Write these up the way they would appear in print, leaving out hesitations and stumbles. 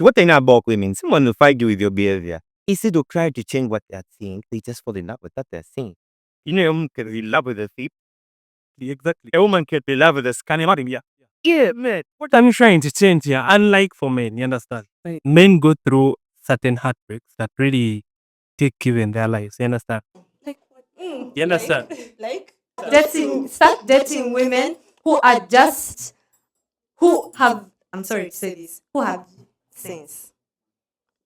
What I know about women, someone will fight you with your behavior. Instead of trying to change what they're saying, they just fall in love with what they're saying. You know, a woman can be in love with a thief. Exactly. A woman can be in love with a scammer. Yeah. Yeah, man. What I'm trying to change here, unlike for men, you understand? Men go through certain heartbreaks that really take you in their lives. You understand? Like what? You understand? Like start dating women who are just who have. I'm sorry to say this. Who have sense.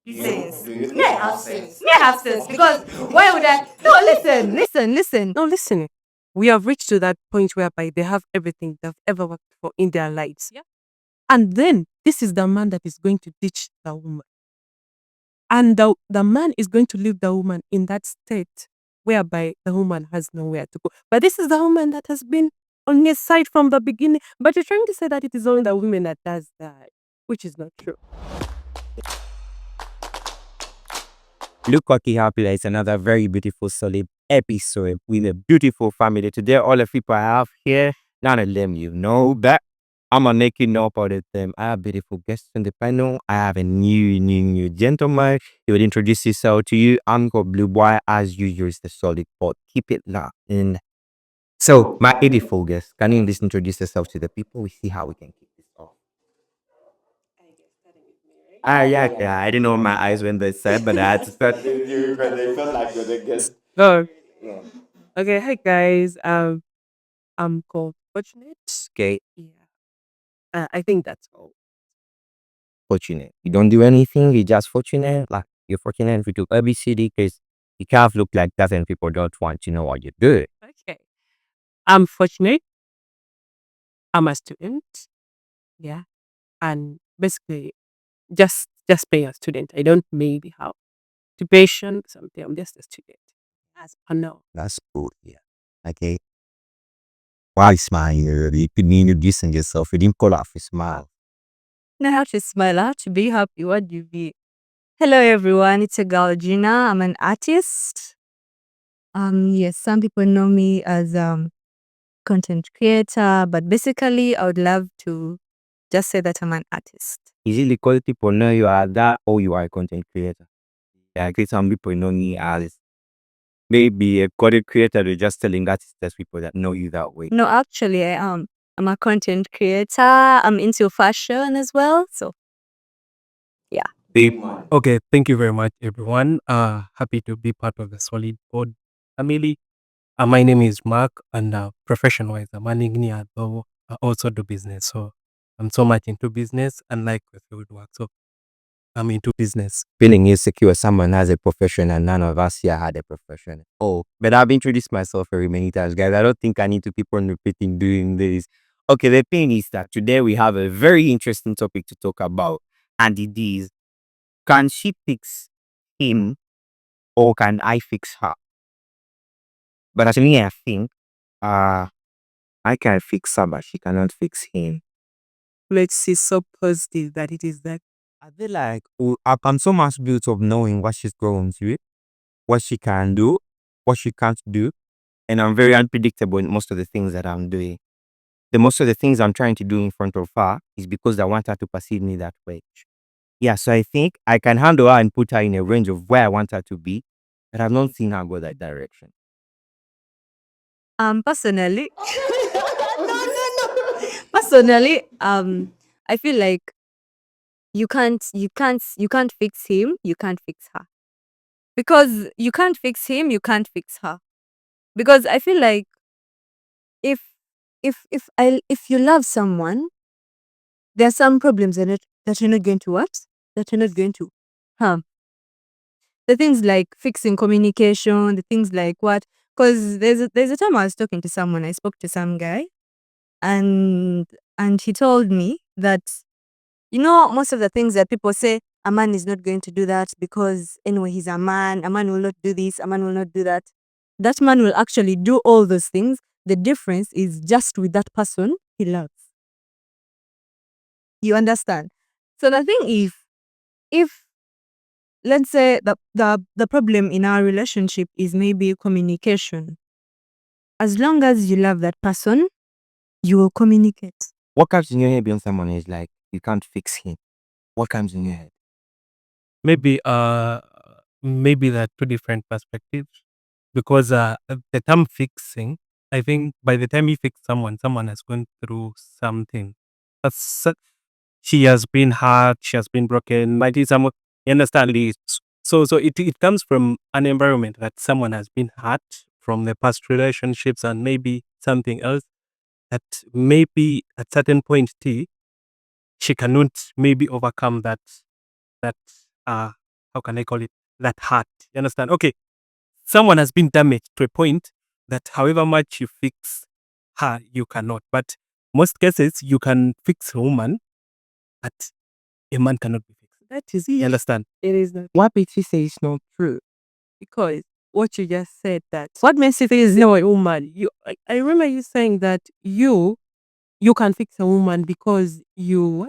Sense. May I have sense? May I have sense? Because why would I? No, listen. No, listen. We have reached to that point whereby they have everything they've ever worked for in their lives. Yeah. And then this is the man that is going to ditch the woman. And the man is going to leave the woman in that state whereby the woman has nowhere to go. But this is the woman that has been on his side from the beginning. But you're trying to say that it is only the woman that does that, which is not true. Look what happened. It's another very beautiful, solid episode with a beautiful family. Today, all the people I have here, none of them you know that. I'm gonna make you know about them. I have beautiful guests on the panel. I have a new gentleman. He will introduce himself to you. Uncle Blue Boy, as usual, is the solid pot. Keep it locked in. So, my beautiful guest, can you just introduce yourself to the people? We see how we can keep this off. Yeah. I didn't know my eyes when they said, but I had to start with you because they felt like you're the guest. Oh, Yeah. okay. Hi, guys. I'm called Fortunate. Okay, Yeah. I think that's all. fortunate. You don't do anything, you're just fortunate. Like, you're fortunate if you do ABCD because you can't look like that and people don't want to know what you do. Okay. I'm Fortunate. I'm a student. Yeah. And basically, just being a student. I don't maybe have occupation, something. I'm just a student. As per now. That's good, yeah. Okay. Why smile? You could be introducing yourself. You didn't call off a smile. I have to smile. I have to be happy. What do you be? Hello, everyone. It's a girl, Gina. I'm an artist. Yes, some people know me as content creator, but basically, I would love to just say that I'm an artist. Is it because people know you are that or you are a content creator? Yeah, because some people know me as maybe a content creator, they're just telling artists that's people that know you that way. No, actually, I am. I'm a content creator. I'm into fashion as well. So, yeah. Okay, thank you very much, everyone. Happy to be part of the Solid Board family. My name is Mark, and profession-wise, I'm an engineer, though I also do business. So I'm so much into business and like the field work. So I'm into business. Feeling insecure, someone has a profession and none of us here had a profession. Oh, but I've introduced myself very many times, guys. I don't think I need to keep on repeating doing this. Okay, the thing is that today we have a very interesting topic to talk about, and it is, can she fix him or can I fix her? But as me, I think I can fix her, but she cannot fix him. Let's see so positive that it is that. I feel like I'm so much built up knowing what she's going through, what she can do, what she can't do, and I'm very unpredictable in most of the things that I'm doing. The most of the things I'm trying to do in front of her is because I want her to perceive me that way. Yeah, so I think I can handle her and put her in a range of where I want her to be, but I've not seen her go that direction. Personally, no. Personally, I feel like you can't fix him. You can't fix her because you can't fix him. You can't fix her because I feel like if if you love someone, there are some problems in it that you're not going to what that you're not going to harm. The things like fixing communication, the things like what, because there's a time I was talking to someone, I spoke to some guy, and he told me that, most of the things that people say, a man is not going to do that because anyway he's a man will not do this, a man will not do that. That man will actually do all those things. The difference is just with that person he loves. You understand? So the thing, if let's say the problem in our relationship is maybe communication, as long as you love that person, you will communicate. What comes in your head when someone is like, you can't fix him? What comes in your head? maybe there are two different perspectives, because the term fixing, I think by the time you fix someone, someone has gone through something. That's she has been hurt, she has been broken. Might be someone, you understand this. So it comes from an environment that someone has been hurt from the past relationships, and maybe something else that maybe at certain point T she cannot maybe overcome that how can I call it, that hurt. You understand? Okay, someone has been damaged to a point that however much you fix her, you cannot. But most cases you can fix a woman, but a man cannot be fixed. That is You it. understand? It is not. What makes you say it's not true? Because what you just said, that what makes you say is no a woman? I remember you saying that you can fix a woman because you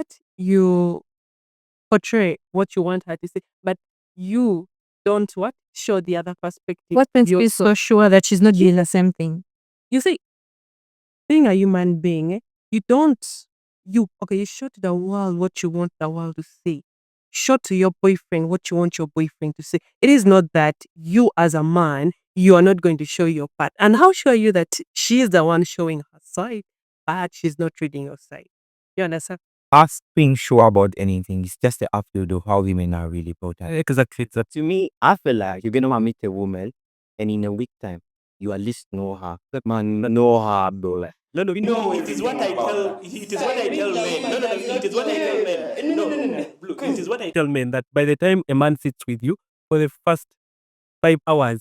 portray what you want her to say, but you don't show the other perspective. What makes You're you so sure that she's not doing the same thing? You see, being a human being, you don't you show to the world what you want the world to say. Show to your boyfriend what you want your boyfriend to say. It is not that you as a man, you are not going to show your part. And how sure are you that she is the one showing her side, but she's not reading your side? You understand? Us being sure about anything is just the attitude of how women are really important. Exactly. To me, I feel like you're gonna meet a woman, and in a week time, you at least know her. Man, know her, bro. Like, No, it is what I tell. It is what I tell men. No. It is what I tell men. No. Look, it is what I tell men, that by the time a man sits with you for the first 5 hours,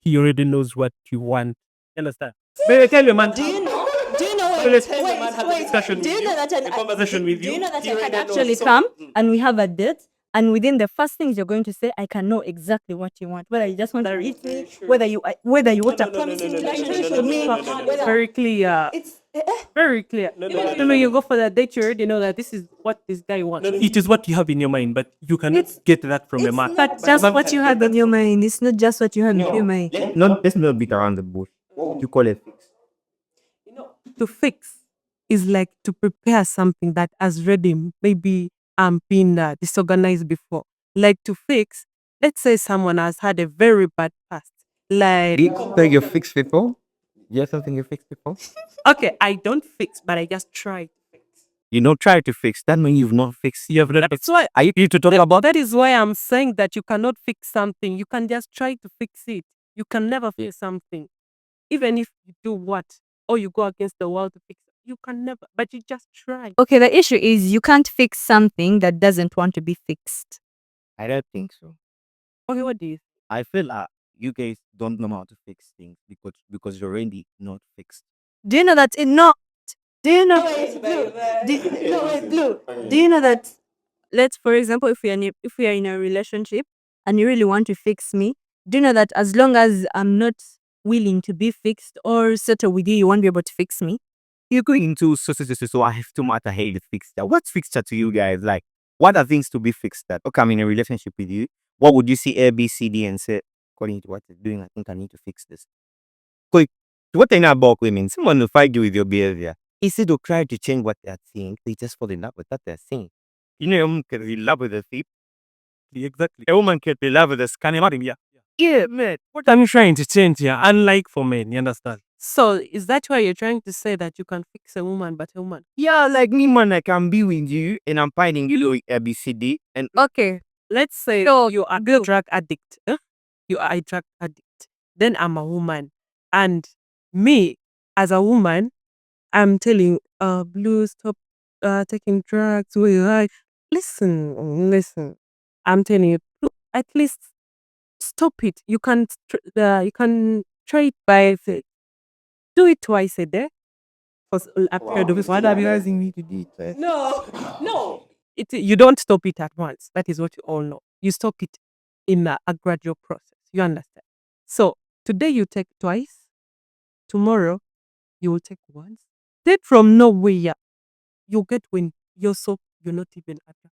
he already knows what you want. You understand? By the time a man, Do you know? Do you know? by the Wait, time a man has a wait. discussion Do with you know you, that a conversation with do you, you know that he I already can knows. Actually So- come and we have a date, and within the first things you're going to say, I can know exactly what you want. Whether you just want to read me, whether you want a promising relationship with me. Very clear. It's Very clear. Even when you go for that date, you already know that this is what this guy wants. No, it is what you have in your mind, but you cannot get that from a it's man. not But just what you had on your mind. It's not just what you had on your mind. let's not beat around the bush. What would you call it? To fix is like to prepare something that has already maybe been disorganized before. Like to fix, let's say someone has had a very bad past. Like, Do you think you fix people? You have something you fix before? okay, I don't fix, but I just try to fix. You know, try to fix. That means you've not fixed. You have not. That's why Are you to talk about that is why I'm saying that you cannot fix something. You can just try to fix it. You can never fix something. Even if you do what, or you go against the world to fix it, you can never, but you just try. Okay, the issue is you can't fix something that doesn't want to be fixed. I don't think so. Okay, what do you I feel like you guys don't know how to fix things because you're already not fixed. Do you know that it not? Do you know? wait, blue. No, wait, Blue. Do you know that? Let's, for example, if we are in a relationship and you really want to fix me, do you know that as long as I'm not willing to be fixed or settle with you, you won't be able to fix me? You're going into so I have too much I hate to fix that. What's fixed to you guys? Like, what are things to be fixed that? Okay, I'm in a relationship with you. What would you see A, B, C, D and say, according to what you're doing, I think I need to fix this. Quick, what they know about women, someone will fight you with your behavior. Instead of trying to change what they're saying, they just fall in love with what they're saying. You know, a woman can be in love with a thief. Exactly. A woman can be in love with a scanning. Yeah. Yeah, man. What I'm trying to change here, unlike for men, you understand? So is that why you're trying to say that you can fix a woman, but a woman? Yeah, like me, man, I can be with you and I'm finding you like A, B, C, D. And Okay. Let's say you are a drug addict. You are a drug addict. Then I'm a woman. And me, as a woman, I'm telling Blue, stop taking drugs. Where you are. Listen. I'm telling you, at least stop it. You can try it by do it twice a day for a period of what are you asking me to do? No. You don't stop it at once. That is what you all know. You stop it in a gradual process. You understand? So today you take twice. Tomorrow you will take once. Then from nowhere you get when you're not even attracted.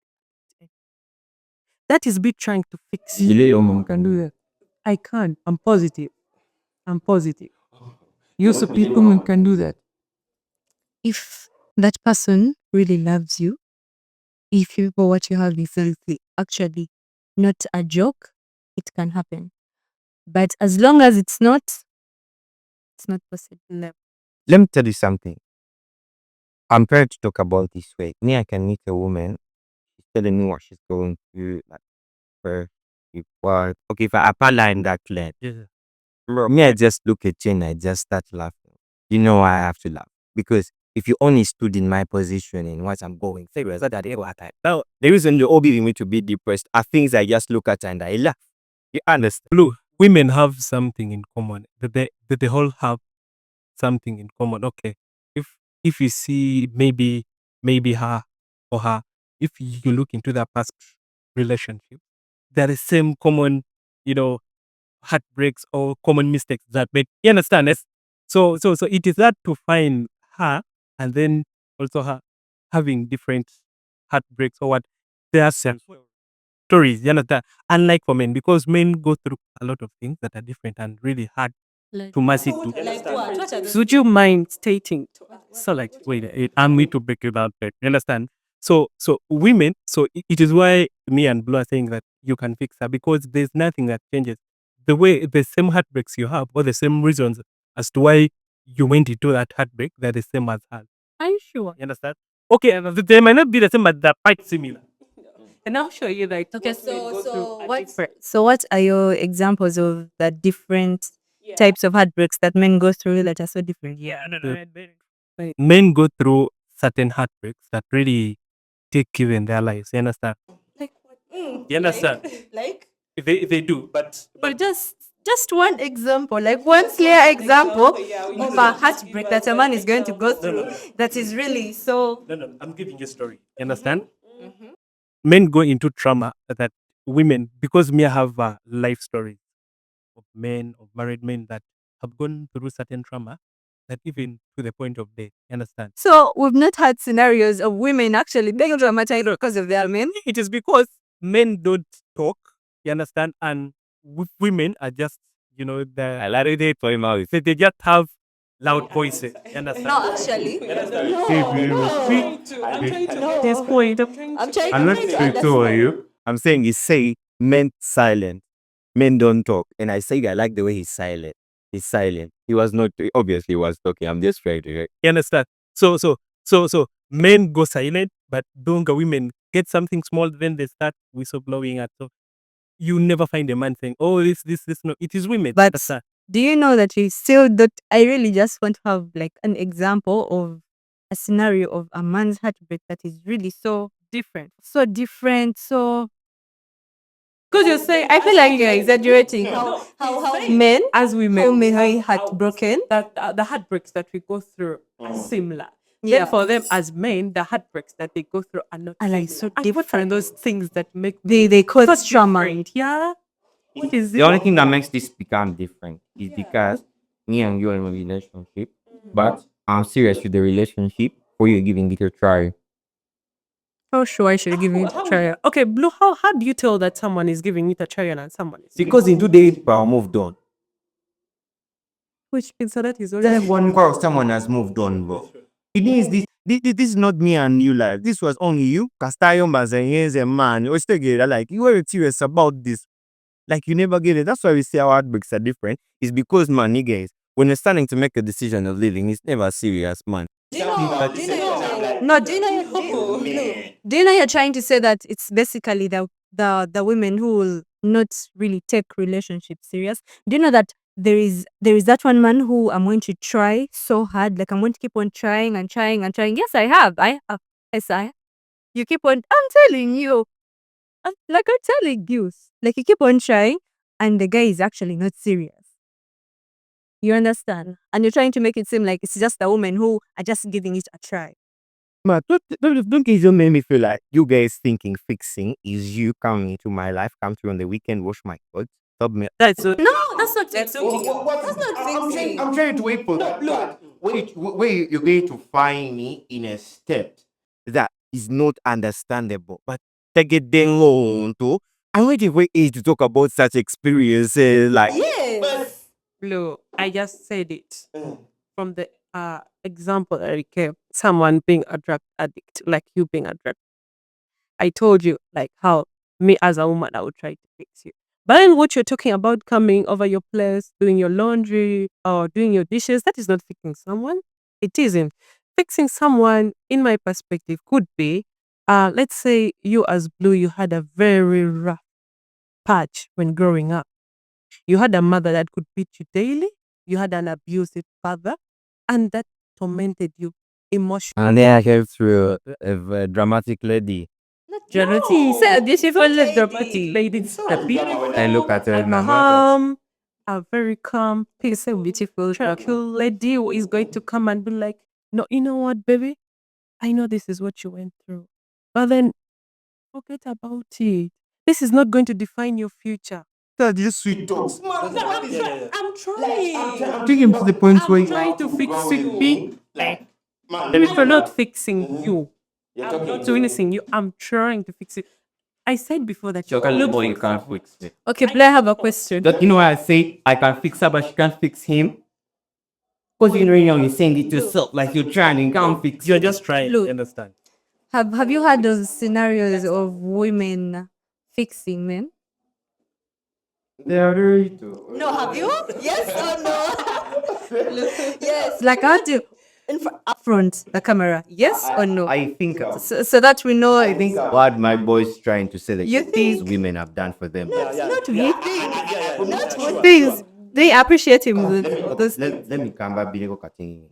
That is me trying to fix you. Your mom can do that. I can't. I'm positive. You people can do that. If that person really loves you, if you for what you have is healthy, actually, not a joke, it can happen. But as long as it's not possible. No. Let me tell you something. I'm trying to talk about this way. Me, I can meet a woman. She's telling me what she's going through, like for what. Okay, if I apply line that clear, bro, me, I just look at you and I just start laughing. You know why I have to laugh? Because if you only stood in my position and what I'm going through, that I what I now the reason you all be me to be depressed are things I just look at and I laugh. You understand? Blue, women have something in common. They all have something in common. Okay, if you see maybe her or her, if you look into their past relationship, there is same common, you know, heartbreaks or common mistakes that made. You understand? Yes. So it is hard to find her and then also her having different heartbreaks or what. There are some stories. You understand? Unlike for men, because men go through a lot of things that are different and really hard to mercy to. Would you mind stating to us? So like, wait, I'm need to break it down. Right? You understand? So women. So it is why me and Blue are saying that you can fix her because there's nothing that changes. The same heartbreaks you have, or the same reasons as to why you went into that heartbreak, they're the same as hers. Are you sure? You understand? Okay, and they might not be the same, but they're quite similar. And I'll show you that. Okay, what we go through are what different. so what are your examples of the different types of heartbreaks that men go through that are so different? Yeah, no, The- men go through certain heartbreaks that really take you in their lives. You understand? Like what? You understand? Like? They do, but But just one example, like one clear example Yeah, of a heartbreak that a man is going to go through that is really so. no, I'm giving you a story. You understand? Men go into trauma that women, because me I have life stories of men, of married men that have gone through certain trauma that even to the point of death. You understand? So we've not had scenarios of women actually being traumatized because of their men. It is because men don't talk. You understand? And women are just, I like it for him out. they just have loud voices. You understand? No, actually. I'm trying to his point. I'm not straight to you. I'm saying he say men silent. Men don't talk. And I say I like the way he's silent. He's silent. He was not obviously he was talking. I'm just trying to You understand? So men go silent, but don't women get something small, then they start whistleblowing at. So you never find a man saying, "Oh, this." No, it is women. But Understand? do you know that you still don't? I really just want to have like an example of a scenario of a man's heartbreak that is really so different. so. Because you're saying, I feel like you're exaggerating. how Men, as women, how men are heartbroken. that the heartbreaks that we go through are similar. Yeah. Then for them as men, the heartbreaks that they go through are not Are like similar. so And what are those things that make They cause so trauma. different? Yeah. What is The it? only thing that makes this become different is because me and you are in a relationship, but I'm serious with the relationship for you giving it a try. How sure I should give it a try? Okay, Blue, how do you tell that someone is giving it a try and someone is Because in 2 days, I moved on. which means so that is That already one girl, someone has moved on, bro. It is this is not me and you life. This was only you. Castayo Mazayen's a man. We still get it. Like you were serious about this. Like you never get it. That's why we say our heartbreaks are different. It's because man, niggas, when you're starting to make a decision of leaving, it's never serious, man. No, do you know you're trying to say that it's basically the women who will not really take relationships serious? Do you know that there is that one man who I'm going to try so hard, like I'm going to keep on trying and trying and trying. Yes, I have. I have. Yes, I. You keep on. I'm telling you. Like I'm telling you. Like you keep on trying, and the guy is actually not serious. You understand? And you're trying to make it seem like it's just the women who are just giving it a try. Man, don't you make me feel like you guys thinking fixing is you coming into my life, come through on the weekend, wash my clothes, stop me. That's No, that's not fixing. That's not fixing. I'm trying to wait for that. Wait, you're going to find me in a step that is not understandable. But take it then long too. I'm waiting for age to talk about such experiences. Like Yes. Blue. I just said it from the example that I gave. Someone being a drug addict, like you being a drug. I told you like how Me as a woman, I would try to fix you. But then what you're talking about coming over your place, doing your laundry or doing your dishes, that is not fixing someone. It isn't. Fixing someone, in my perspective, could be, let's say you as Blue, you had a very rough patch when growing up. You had a mother that could beat you daily. You had an abusive father, and that tormented you emotionally. And then I came through a dramatic lady. Dramatic. Say a beautiful dramatic lady. The beautiful, I look at her and I'm like, calm, a very calm, peaceful, beautiful, tranquil lady who is going to come and be like, no, you know what, baby? I know this is what you went through. But then forget about it. This is not going to define your future. "Dad, you sweet talks. I'm trying. I'm taking him to the point where I'm trying to fix you. And if I'm not fixing you, I'm not doing anything. I'm trying to fix it. I said before that you Chocolate look boy for can't someone. fix it. Okay, Blair, I have a question. That you know why I say I can fix her, but she can't fix him? Because you know you're saying it yourself, like you're trying and can't fix You're it. just trying. Look. You understand? Have you had those scenarios of women fixing men? They are ready to. No, have you? Yes or no? Yes. Like how do up front the camera? Yes or no? I think So that we know. I think what my boy's trying to say that You these think- women have done for them. Not we. Not we. things they appreciate him. Those Let me come back, Billy Cutting.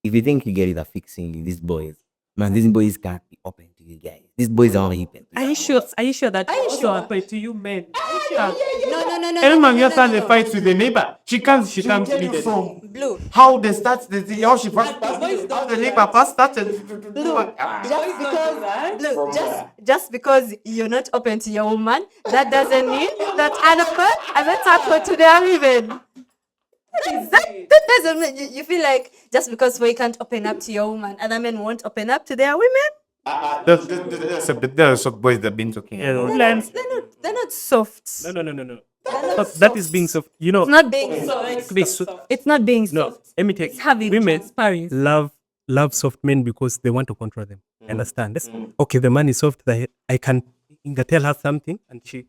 If you think you get it, a fixing these boys, man, these boys can't be open to you guys. These boys are only open. Are you sure? Are you sure that Are you also sure? happened to you men? No. Every man just starts the fight with the neighbor. She comes to me the song. Blue. How they start the how she first started, how the neighbor first started. just because you're not open to your woman, that doesn't mean that other person hasn't happened to their women. That doesn't mean you feel like just because we can't open up to your woman, other men won't open up to their women. There are some boys that have been talking. They're not soft. No. That is being soft. You know, It's not being It's not being no. soft. Let me take It's having women transparency. love soft men because they want to control them. Understand? Okay, the man is soft. That I can tell her something, and he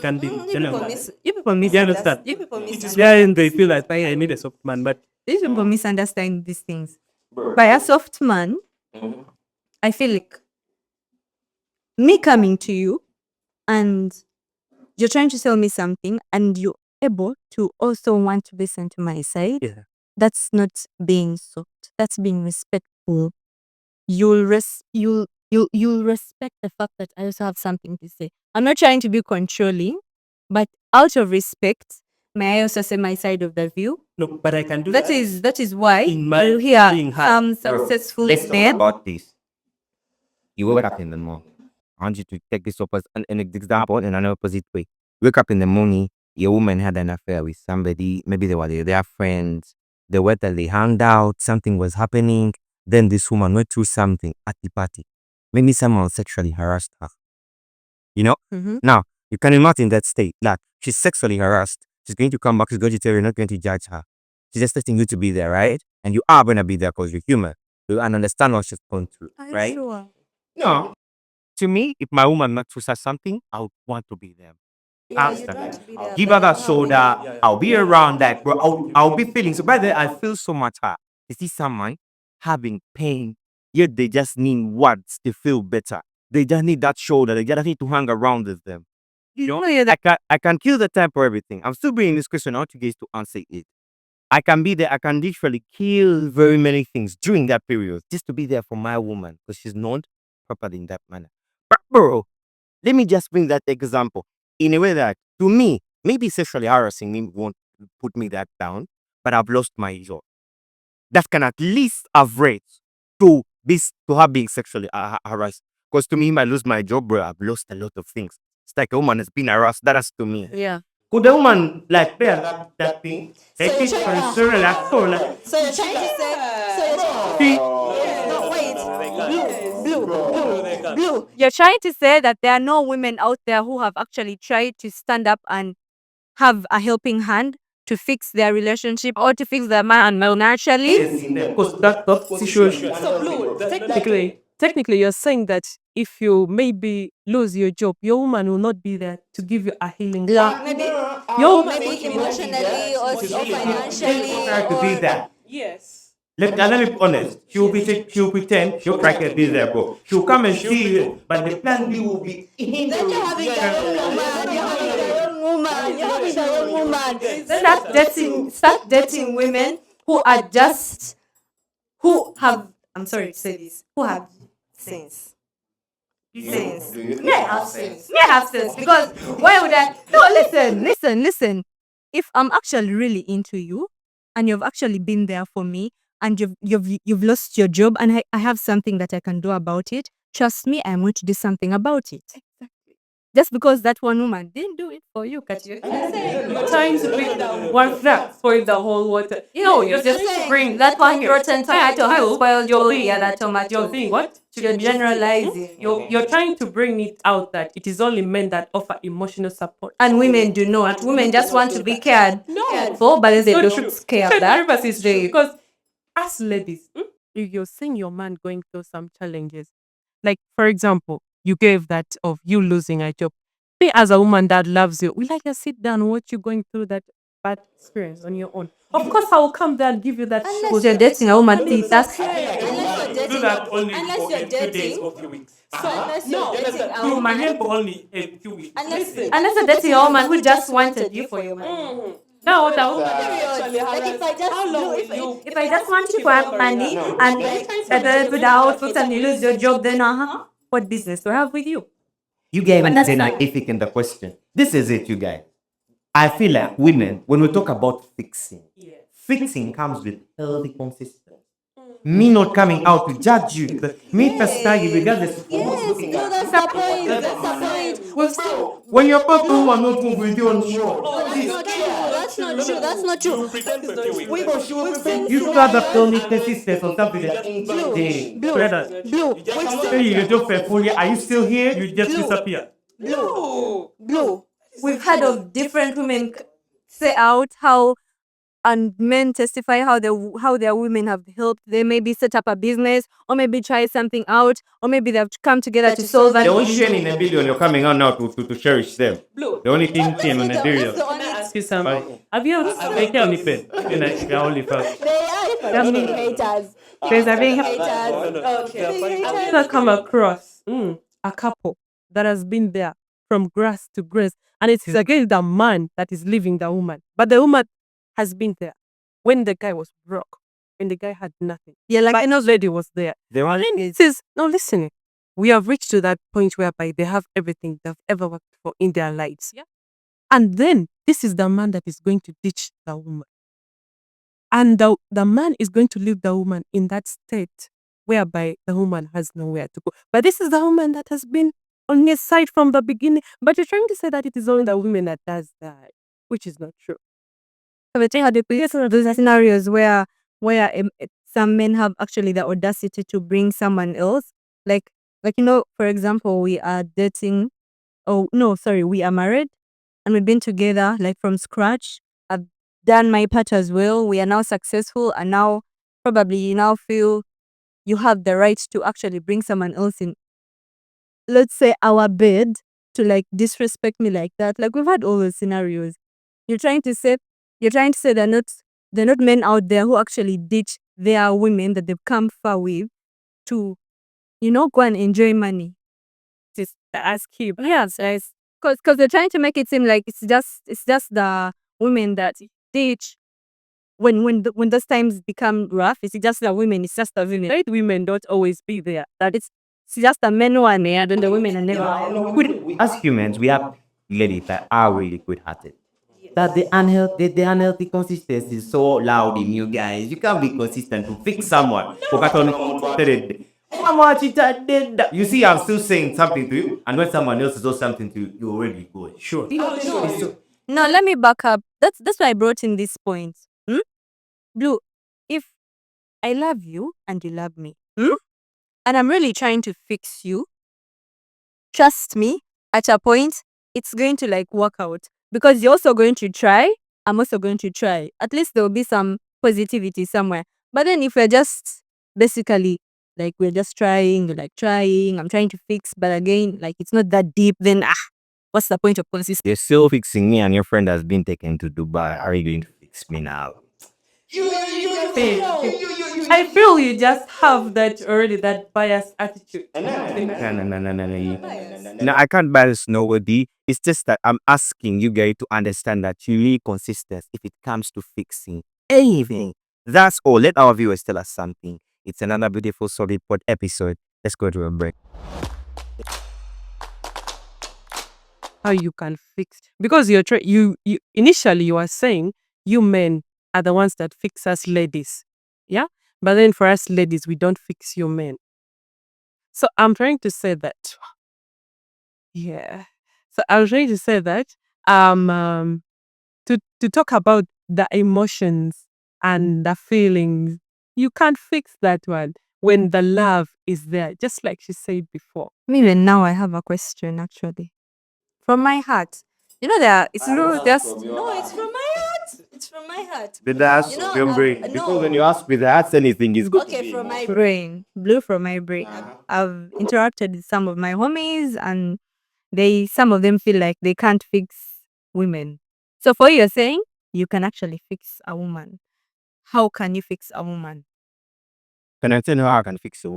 can be. You people You understand? You people Yeah, and they feel like I need a soft man, but These people misunderstand these things. By a soft man, I feel like me coming to you and you're trying to tell me something and you're able to also want to listen to my side. yeah. That's not being soft. That's being respectful. You'll respect the fact that I also have something to say. I'm not trying to be controlling, but out of respect, may I also say my side of the view? No, but I can do That is why In my you hear being hard. some successful Let's talk men. about this. You wake up in the morning. I want you to take this up as an example in an opposite way. Wake up in the morning, your woman had an affair with somebody, maybe they were their friends, they went and they hung out, something was happening, then this woman went through something at the party. Maybe someone sexually harassed her. You know? Mhm. Now, you can imagine that state. Like, she's sexually harassed. She's going to come back. She's going to tell you, you're not going to judge her. She's expecting you to be there, right? And you are going to be there because you're human. And understand what she's going through, right? Sure. No. To me, if my woman not through such something, I would want to be there. Ask her. Give her that shoulder. I'll be around that. Bro, I'll be feeling. So by the way, I feel so much hurt. You see someone having pain, yet they just need words to feel better. They just need that shoulder. They just need to hang around with them. You know, I can kill the time for everything. I'm still bringing this question. I want you guys to answer it. I can be there. I can literally kill very many things during that period just to be there for my woman because she's not properly in that manner. But bro, let me just bring that example in a way that to me, maybe sexually harassing me won't put me that down, but I've lost my job. That can at least average to to have been sexually harassed. Because to me, if I lose my job, bro, I've lost a lot of things. It's like a woman has been harassed. That's to me. Yeah. Could the woman like bear that thing? Take it you're and so relax, so like, So you're trying to say. No, wait. Blue. You're trying to say that there are no women out there who have actually tried to stand up and have a helping hand to fix their relationship or to fix their man naturally. Because that situation. So Blue. Technically, you're saying that if you maybe lose your job, your woman will not be there to give you a healing. Maybe Your maybe emotionally or financially Her to be or there. yes. Let me be honest. She'll pretend, she'll crack a miserable. She'll come and see you, but the plan B will be then you're having your own woman, you're having your own woman, you're having your own woman. Start dating women who are just who have I'm sorry to say this, who have sense. Sense. May I have sense? May I have sense? Because why would I? No, listen. If I'm actually really into you, and you've actually been there for me, and you've lost your job, and I have something that I can do about it. Trust me, I'm going to do something about it. Just because that one woman didn't do it for you, Katia. You're trying to bring one flag for the whole water. No, you're just saying bring that one rotten tomato who spoiled your other tomato. You're doing what? You're generalizing. You're trying to bring it out that it is only men that offer emotional support. And women do not. Women just want to be cared for, but they don't care of that. Because as ladies, if you're seeing your man going through some challenges, like for example, you gave that of you losing a job. Me as a woman that loves you, will I just sit down and watch you going through that bad experience on your own? Of course, I will come there and give you that. Because you're dating a woman, that's unless you're dating, unless you're dating, so unless you're dating a woman, for only a few weeks. unless you're dating a woman who just wanted you for your money. Now that woman period, like if I just If I just want you for money and with the outfit and you lose your job, then what business do I have with you? You guys are scientific in the question. This is it, you guys. I feel like women, when we talk about fixing comes with healthy consistency. Me not coming out to judge you, but me personally, regardless of who's looking no, at that's the point. That's the point. when you're both woman not move with you on the show. That's not true. That's not true. You pretend for 2 weeks. We've seen You rather feel me consistent or something that Blue. you don't feel fully. Are you still here? You just disappear. Blue. We've heard of different women say out how, and men testify how their women have helped. They maybe set up a business, or maybe try something out, or maybe they've come together to solve The an only share in a billion you're coming out now to cherish them. Blue. The only thing came on a That's billion. the only. Ask you something. Have you ever Make your only pen. You're only first. They are haters. There's a being Haters. Okay. Have you ever come across a couple that has been there from grass to grace, and it is again the man that is leaving the woman, but the woman has been there when the guy was broke, when the guy had nothing. Yeah, like But no lady was there. The one It is no listening. We have reached to that point whereby they have everything they've ever worked for in their lives. Yeah. And then this is the man that is going to teach the woman. And the man is going to leave the woman in that state whereby the woman has nowhere to go. But this is the woman that has been on his side from the beginning. But you're trying to say that it is only the woman that does that, which is not true. But I had those scenarios where some men have actually the audacity to bring someone else, like for example, we are dating. Oh no, sorry, we are married, and we've been together like from scratch. I've done my part as well. We are now successful, and now probably you now feel you have the right to actually bring someone else in, let's say our bed, to like disrespect me like that. Like we've had all those scenarios. You're trying to say they're not men out there who actually ditch their women that they've come far with to, go and enjoy money. Just ask him. Yes, because they're trying to make it seem like it's just the women that ditch when those times become rough. It's just the women. It's just the women. Right? Women don't always be there. That it's just the men who are there, and the women are never. As humans, we have ladies that are really good-hearted. That the unhealthy consistency is so loud in you guys. You can't be consistent to fix someone. You see, I'm still saying something to you, and when someone else does something to you, you already go. Sure. No, let me back up. That's why I brought in this point. Blue, if I love you and you love me, and I'm really trying to fix you, trust me, at a point, it's going to like work out. Because you're also going to try, I'm also going to try. At least there will be some positivity somewhere. But then if we're just basically like we're just trying, you're like trying, I'm trying to fix, but again, like it's not that deep, then what's the point of consistency? You're still fixing me and your friend has been taken to Dubai. Are you going to fix me now? Babe, I feel you just have that already, that biased attitude. No, I can't bias nobody. It's just that I'm asking you guys to understand that you're really consistent if it comes to fixing anything. That's all. Let our viewers tell us something. It's another beautiful solid pod episode. Let's go to a break. How you can fix, because you initially you are saying you men are the ones that fix us ladies, yeah, but then for us ladies we don't fix you men. So I'm trying to say that, yeah, so I'm trying to say that to talk about the emotions and the feelings, you can't fix that one when the love is there, just like she said before. Even now, I have a question actually. From my heart. You know that it's not just. No, it's from my heart. It's from my heart. But that's You know, your brain. no. Because when you ask me that's anything, it's good. Okay, from my brain. Blew from my brain. I've interacted with some of my homies and some of them feel like they can't fix women. So for you, you're saying you can actually fix a woman. How can you fix a woman? Can I tell you how I can fix it?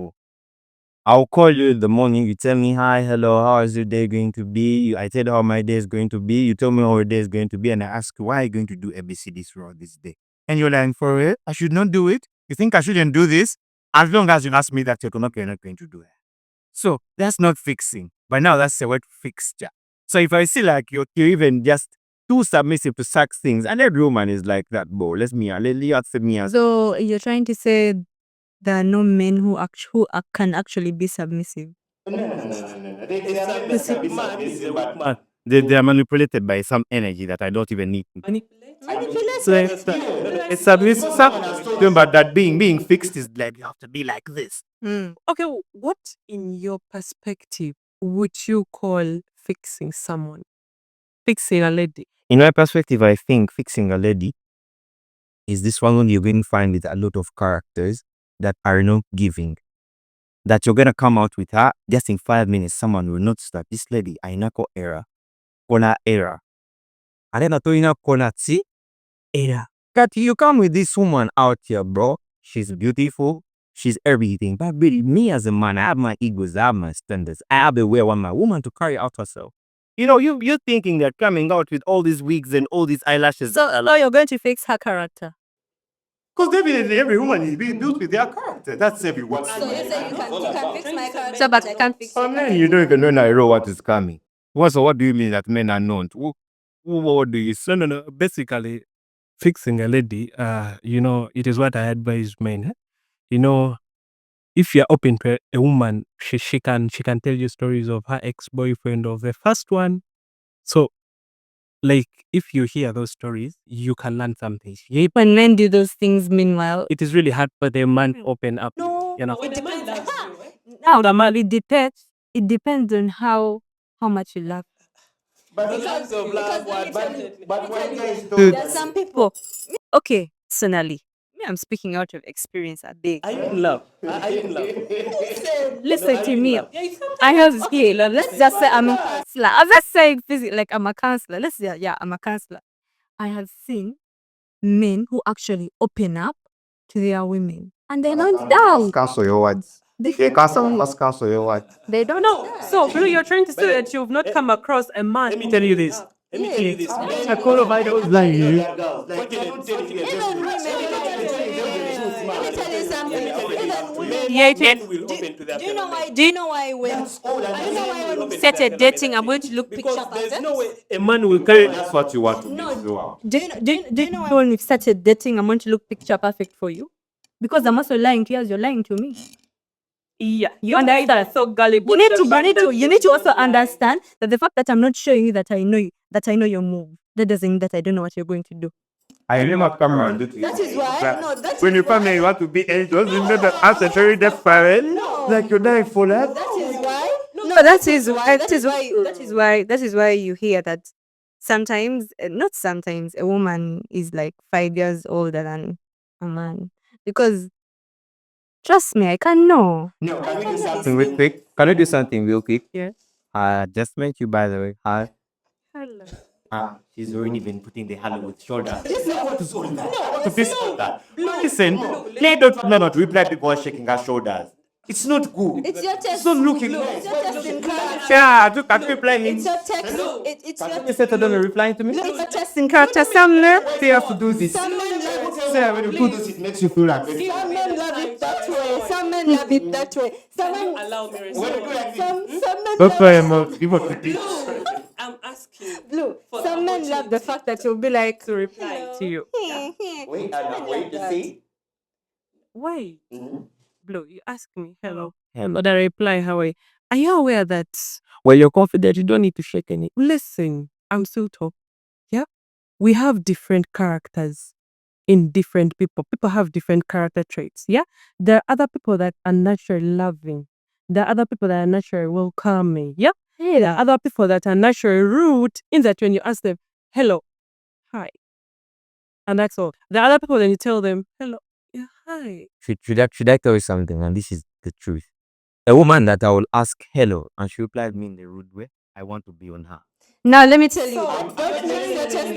I'll call you in the morning. You tell me, hi, hello, how is your day going to be? I tell you how my day is going to be. You tell me how your day is going to be. And I ask you, why are you going to do ABCD throughout this day? And you're like, for it, I should not do it. You think I shouldn't do this? As long as you ask me that, you're not going to do it. So that's not fixing. But now that's the word fixture. So if I see like you're even just too submissive to such things, and every woman is like that, bro. Let me answer me. So you're trying to say there are no men who can actually be submissive. They are manipulated by some energy that I don't even need. So it's submissive. But that being fixed is like you have to be like this. Okay, what in your perspective would you call fixing someone? Fixing a lady? In my perspective, I think fixing a lady is this one you're going to find with a lot of characters that are not giving. That you're gonna come out with her just in 5 minutes. Someone will notice that this lady ainako era, kona era. And then atoina kona ti era. That you come with this woman out here, bro. She's beautiful. She's everything. But really, me as a man, I have my egos, I have my standards. I have the way I want my woman to carry out herself. You know, you're thinking that coming out with all these wigs and all these eyelashes. So you're going to fix her character. Because definitely every woman is being built with their character. That's everyone. So you say you can fix my character, but I can't fix your Man, you don't even know Nairo what is coming. So what do you mean that men are known? What do you say? No. Basically, fixing a lady, it is what I advise men. If you're open to a woman, she can tell you stories of her ex-boyfriend, of the first one. So, like, if you hear those stories, you can learn something. When men do those things, meanwhile, It is really hard for the man to open up. no, You know. it depends. Now the man, it depends. It depends on how much you love. Because of love, but when guys There don't. are some people. Okay, personally, me, I'm speaking out of experience. A big. Are you in love? Are you in love? Listen to me. I have skill. Let's just say I'm a counselor. I'm not saying physically like I'm a counselor. Let's say yeah, I'm a counselor. I have seen men who actually open up to their women and they're not down. Cancel your words. Someone must cancel your words. They don't No, so Blue, you're trying to say that you've not come across a man. Let me tell you this. Let me tell you this. Men I call my nose like you. their girls. Like, they're not telling you Even them women, let me tell you something. Even women, Men will open to their do you know fellow men. why? Do you know why when When we set a dating, I'm going to look picture Because there's perfect? no way a man will carry That's what you want to No, do. do you know why when we've started dating, I'm going to look picture perfect for you? Because I'm also lying to you as you're lying to me. Yeah, you guys are so gullible. You need to also understand that the fact that I'm not showing you that I know you, that I know your move, that doesn't mean that I don't know what you're going to do. I remember camera and do to you. That is why. No, that When is you come here, you want to be angels. You know that answer very desperate. Like you're dying for that. That is why. No, that is why you hear that sometimes, not sometimes, a woman is like 5 years older than a man because Trust me, I can know. No, can we do something real quick? Can we do something real quick? Yes. Just met you, by the way. Hi. Hello. She's already been putting the hello with shoulder. This is what is all that. I want to fix all that. Listen, play don't not reply people shaking her shoulders. It's not good. It's your test. It's not looking Blue. nice. It's your testing character. Yeah, I can't reply me. It's your text. It's your. You said I don't replying to me. It's a testing character somewhere. Why do you have to do this? Some men love it. Say when you put this, it makes you feel like Some men love it that way. Some men love it that way. Some men Allow me Some respond. some men That's love why I'm out. Give up the pitch. I'm asking Blue. for Some men love the fact that you'll be like To reply to you. Wait, wait to see. Wait. Mm-hmm. Blue, you ask me, hello. Hello. But I reply, how are you aware that when you're confident, you don't need to shake any? Listen, I'm still top. Yeah? We have different characters in different people. People have different character traits. Yeah? There are other people that are naturally loving. There are other people that are naturally welcoming. Yeah? There are other people that are naturally rude in that when you ask them, hello, hi. And that's all. There are other people, then you tell them, hello, yeah, hi. Should I tell you something? And this is the truth. A woman that I will ask hello and she replied me in the rude way, I want to be on her. Now let me tell you. don't mix your test.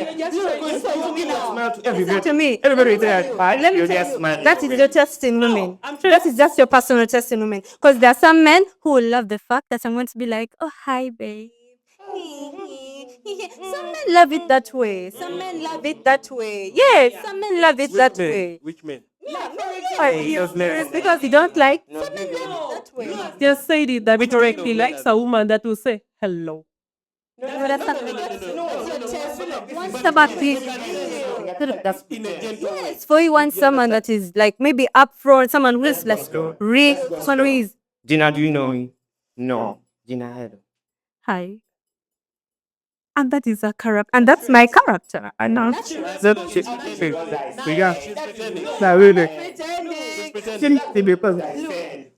Everybody, To me, everybody there. let me You tell just you, smile. that is your testing women. That is just your personal testing women. Because there are some men who will love the fact that I'm going to be like, oh, hi, babe. Some men love it that way. Some men love it that way. Yes, some men love it that way. which men? It's because you don't like. Some men love it that way. Just say it that correctly, likes a woman that will say hello. You understand? Once about this. Yes, for you want someone that is like maybe upfront, someone who is like real, someone who is Gina, do you know me? No. Gina, hello. hi. And that is a character, and that's my character. I know.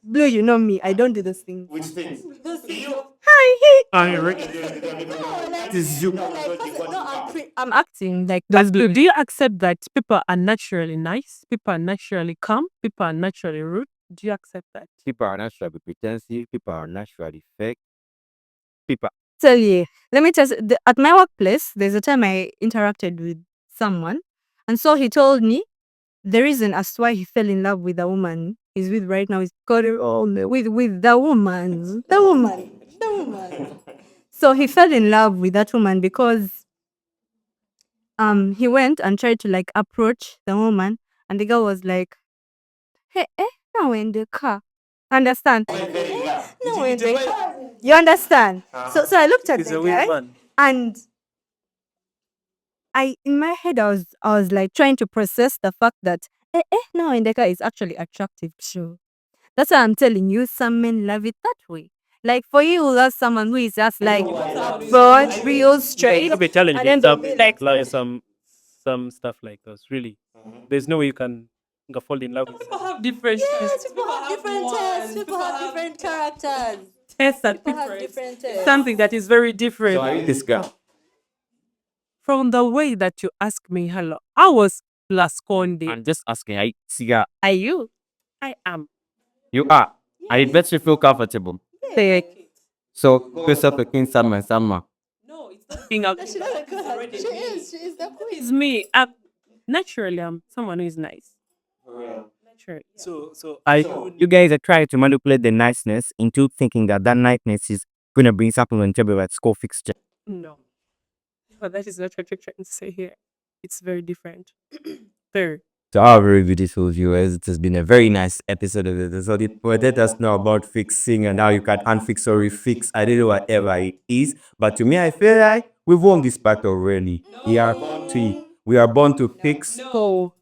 Blue, you know me. I don't do those things. Which things? This is you. I'm acting like That's blue. Do you accept that people are naturally nice? People are naturally calm? People are naturally rude? Do you accept that? People are naturally pretensive. People are naturally fake. People. tell you. Let me tell you. At my workplace, there's a time I interacted with someone, and so he told me the reason as to why he fell in love with the woman he's with right now is got it all with the woman. The woman. The woman. So he fell in love with that woman because he went and tried to like approach the woman, and the girl was like, hey, now we're in the car. Understand? No, we're in the car. You understand? So I looked at He's the a weird guy, man. and in my head I was like trying to process the fact that now Indeka is actually attractive. Sure. That's why I'm telling you, some men love it that way. Like for you, love someone who is just like broad, real, straight. It'll be challenging. and then they'll be like, Some stuff like those. Really, there's no way you can fall in love with. People have different Yes, people have different tastes. People have different characters. tests that People have different. different tastes. Something that is very different. So are you this girl? From the way that you ask me hello, I was Lasconde. I'm just asking. I see her. Are you? I am. You are. And it makes you feel comfortable. Say, So press up against Sama. no, it's not being out. She doesn't go ahead. She is. She is the queen. It's me. Naturally, I'm someone who is nice. Naturally. So You guys are trying to manipulate the niceness into thinking that niceness is gonna bring something on table at score fixture. No. But that is not what you're trying to say here. It's very different. Very. To our very beautiful viewers, it has been a very nice episode of the episode. Let us know about fixing and how you can unfix or refix. I don't know whatever it is, but to me, I feel like we've won this battle really. We are born to fix. So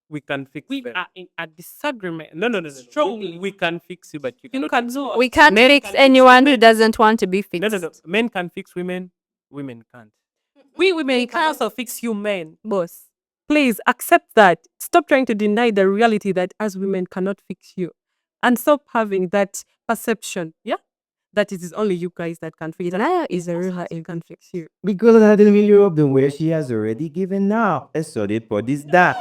we can fix. we them. are in a disagreement. No. Strongly. We can fix you, but you You cannot. look at Zoe. we can't fix anyone who doesn't want to be fixed. No. Men can fix women. Women can't. We women can also fix you men. Boss. Please accept that. Stop trying to deny the reality that as women cannot fix you. And stop having that perception, yeah? That it is only you guys that can fix it. Naya is a real who can fix you. Because I didn't really love the way she has already given now. Let's sort it for this that.